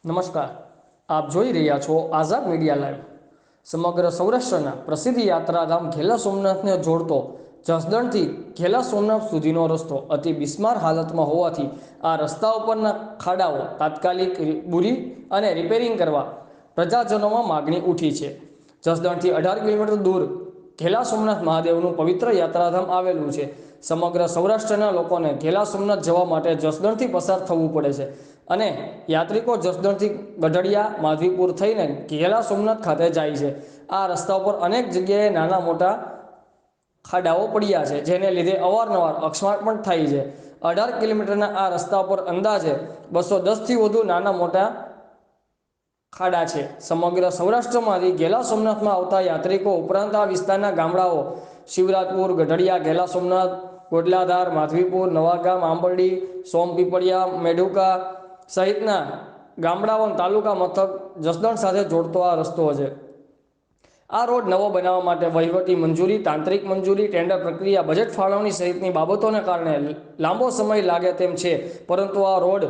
નમસ્કાર, આપ જોઈ રહ્યા છો આઝાદ મીડિયા લાઈવ। સમગ્ર સૌરાષ્ટ્રના પ્રસિદ્ધ યાત્રાધામ ઘેલા સોમનાથને જોડતો જસદણથી ઘેલા સોમનાથ સુધીનો રસ્તો અતિ બિસ્માર હાલતમાં હોવાથી આ રસ્તા ઉપરના ખાડાઓ તાત્કાલિક બુરી અને રિપેરિંગ કરવા પ્રજાજનોમાં માગણી ઉઠી છે। જસદણથી 18 કિલોમીટર દૂર ઘેલા સોમનાથ મહાદેવનું પવિત્ર યાત્રાધામ આવેલું છે। સમગ્ર સૌરાષ્ટ્રના લોકોને ઘેલા સોમનાથ જવા માટે જસદણથી પસાર થવું પડે છે અને યાત્રિકો જસદણથી ગઢડિયા માધવીપુર થઈને ઘેલા સોમનાથ ખાતે જાય છે। આ રસ્તા ઉપર અનેક જગ્યાએ નાના મોટા ખાડાઓ પડ્યા છે, જેને લીધે અવારનવાર અકસ્માત પણ થાય છે। 18 કિલોમીટરના આ રસ્તા પર અંદાજે 210થી વધુ નાના મોટા ખાડા છે। સમગ્ર સૌરાષ્ટ્રમાંથી ઘેલા સોમનાથમાં આવતા યાત્રિકો ઉપરાંત આ વિસ્તારના ગામડાઓ શિવરાજપુર, ગઢડિયા, ઘેલા સોમનાથ, ગોડલાધાર, માધવીપુર, નવાગામ, આંબરડી, સોમપીપળિયા, મેઢુકા સહિતના ગામડાઓ તાલુકા મથક જસદણ સાથે જોડતો આ રસ્તો છે। આ રોડ નવો બનાવવા માટે વહીવટી મંજૂરી, તાંત્રિક મંજૂરી, ટેન્ડર પ્રક્રિયા, બજેટ ફાળવણી સહિતની બાબતોને કારણે લાંબો સમય લાગે તેમ છે, પરંતુ આ રોડ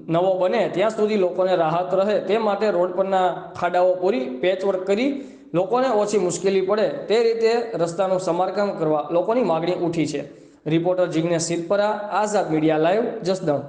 નવો બને ત્યાં સુધી લોકોને રાહત રહે તે માટે રોડ પરના ખાડાઓ પૂરી પેચવર્ક કરી લોકોને ઓછી મુશ્કેલી પડે તે રીતે રસ્તાનું સમારકામ કરવા લોકોની માગણી ઉઠી છે। રિપોર્ટર જિગ્નેશ સિદ્ધપરા, આઝાદ મીડિયા લાઈવ, જસદણ।